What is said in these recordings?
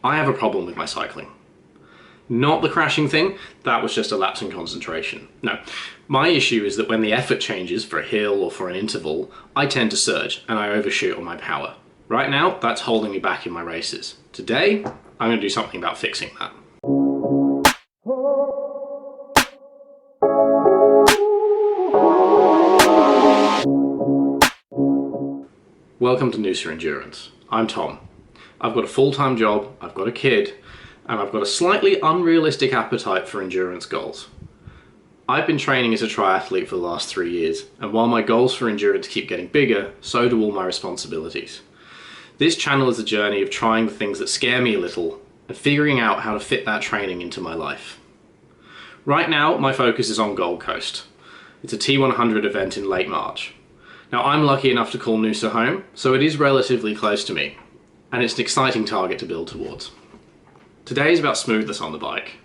I have a problem with my cycling. Not the crashing thing, that was just a lapse in concentration. No, my issue is that when the effort changes for a hill or for an interval, I tend to surge and I overshoot on my power. Right now, that's holding me back in my races. Today, I'm going to do something about fixing that. Welcome to Noosa Endurance. I'm Tom. I've got a full-time job, I've got a kid, and I've got a slightly unrealistic appetite for endurance goals. I've been training as a triathlete for the last 3 years, and while my goals for endurance keep getting bigger, so do all my responsibilities. This channel is a journey of trying the things that scare me a little and figuring out how to fit that training into my life. Right now, my focus is on Gold Coast. It's a T100 event in late March. Now, I'm lucky enough to call Noosa home, so it is relatively close to me, and it's an exciting target to build towards. Today is about smoothness on the bike.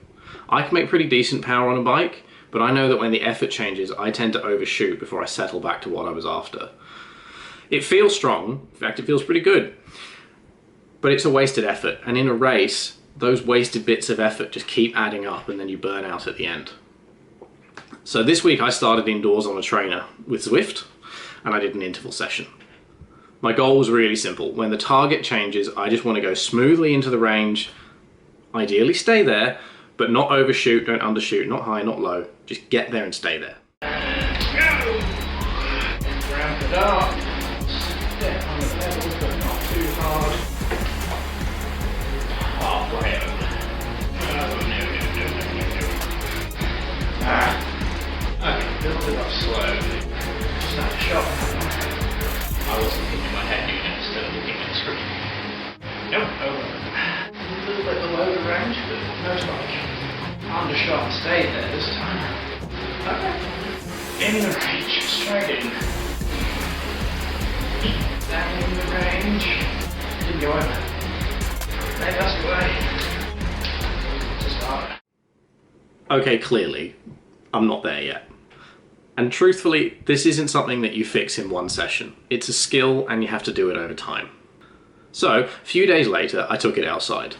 I can make pretty decent power on a bike, but I know that when the effort changes, I tend to overshoot before I settle back to what I was after. It feels strong, in fact it feels pretty good, but it's a wasted effort, and in a race, those wasted bits of effort just keep adding up and then you burn out at the end. So this week I started indoors on a trainer with Zwift, and I did an interval session. My goal was really simple. When the target changes, I just want to go smoothly into the range, ideally stay there, but not overshoot, don't undershoot, not high, not low. Just get there and stay there. Go! Ramp it up. Step on the pedals, but not too hard. Halfway over. Okay, build it up slowly. Snapshot. I was looking in my head unit instead of looking at the screen. Nope, over. A little bit below the range, but no spike. Undershot and stay there this time. Okay. In the range, straight in. Down in the range. Didn't go over. Maybe that's the way to start. Okay, clearly, I'm not there yet. And truthfully, this isn't something that you fix in one session. It's a skill and you have to do it over time. So, a few days later, I took it outside.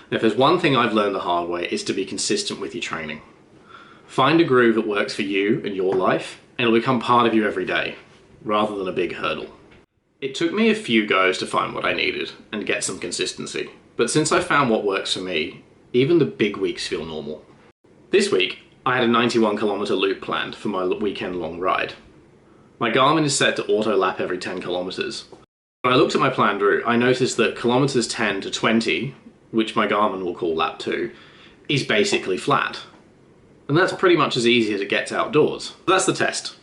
And if there's one thing I've learned the hard way, it's to be consistent with your training. Find a groove that works for you and your life, and it'll become part of you every day, rather than a big hurdle. It took me a few goes to find what I needed and get some consistency. But since I found what works for me, even the big weeks feel normal. This week, I had a 91-kilometer loop planned for my weekend-long ride. My Garmin is set to auto-lap every 10 kilometers. When I looked at my planned route, I noticed that kilometers 10 to 20, which my Garmin will call lap 2, is basically flat. And that's pretty much as easy as it gets outdoors. That's the test.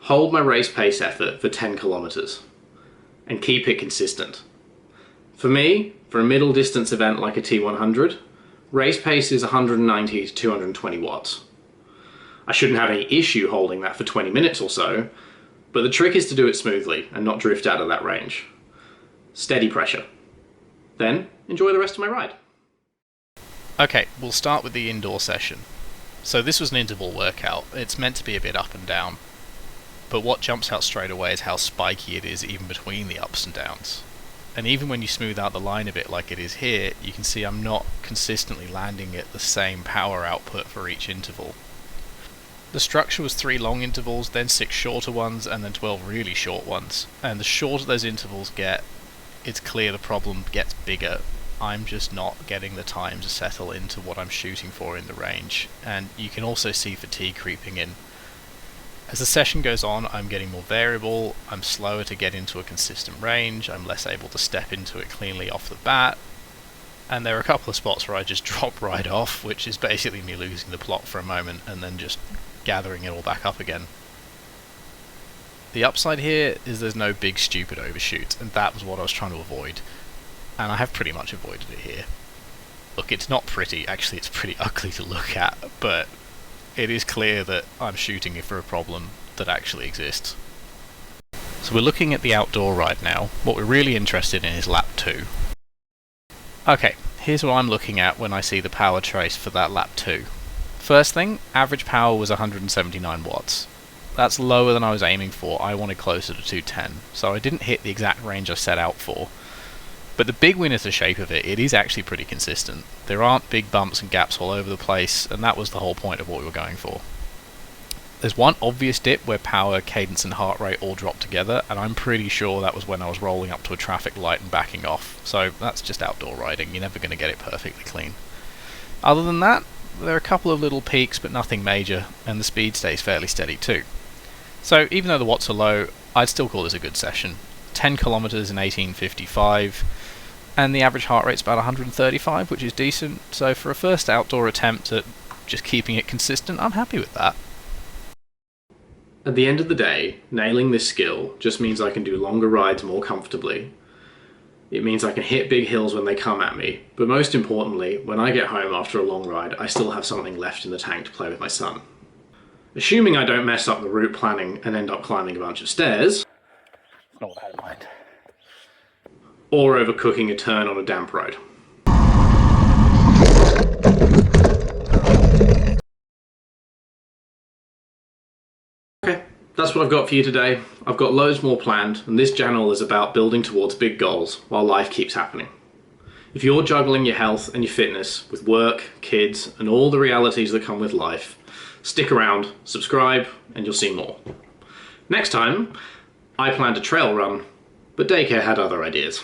Hold my race pace effort for 10 kilometers and keep it consistent. For me, for a middle distance event like a T100, race pace is 190 to 220 watts. I shouldn't have any issue holding that for 20 minutes or so, but the trick is to do it smoothly and not drift out of that range. Steady pressure. Then, enjoy the rest of my ride. Okay, we'll start with the indoor session. So this was an interval workout. It's meant to be a bit up and down, but what jumps out straight away is how spiky it is even between the ups and downs. And even when you smooth out the line a bit like it is here, you can see I'm not consistently landing at the same power output for each interval. The structure was 3 long intervals, then 6 shorter ones, and then 12 really short ones. And the shorter those intervals get, it's clear the problem gets bigger. I'm just not getting the time to settle into what I'm shooting for in the range. And you can also see fatigue creeping in. As the session goes on, I'm getting more variable, I'm slower to get into a consistent range, I'm less able to step into it cleanly off the bat, and there are a couple of spots where I just drop right off, which is basically me losing the plot for a moment and then just gathering it all back up again. The upside here is there's no big stupid overshoot, and that was what I was trying to avoid, and I have pretty much avoided it here. Look, it's not pretty, actually it's pretty ugly to look at, but it is clear that I'm shooting for a problem that actually exists. So we're looking at the outdoor ride now. What we're really interested in is lap 2. Okay, here's what I'm looking at when I see the power trace for that lap 2. First thing, average power was 179 watts. That's lower than I was aiming for. I wanted closer to 210, so I didn't hit the exact range I set out for. But the big win is the shape of it. It is actually pretty consistent. There aren't big bumps and gaps all over the place, and that was the whole point of what we were going for. There's one obvious dip where power, cadence and heart rate all drop together, and I'm pretty sure that was when I was rolling up to a traffic light and backing off. So that's just outdoor riding. You're never going to get it perfectly clean. Other than that, there are a couple of little peaks, but nothing major, and the speed stays fairly steady too. So even though the watts are low, I'd still call this a good session. 10 kilometers in 18:55, and the average heart rate's about 135, which is decent. So for a first outdoor attempt at just keeping it consistent, I'm happy with that. At the end of the day, nailing this skill just means I can do longer rides more comfortably. It means I can hit big hills when they come at me, but most importantly, when I get home after a long ride, I still have something left in the tank to play with my son. Assuming I don't mess up the route planning and end up climbing a bunch of stairs, Not what I had in mind. or overcooking a turn on a damp road. Okay, that's what I've got for you today. I've got loads more planned, and this channel is about building towards big goals while life keeps happening. If you're juggling your health and your fitness with work, kids, and all the realities that come with life, stick around, subscribe, and you'll see more. Next time, I planned a trail run, but daycare had other ideas.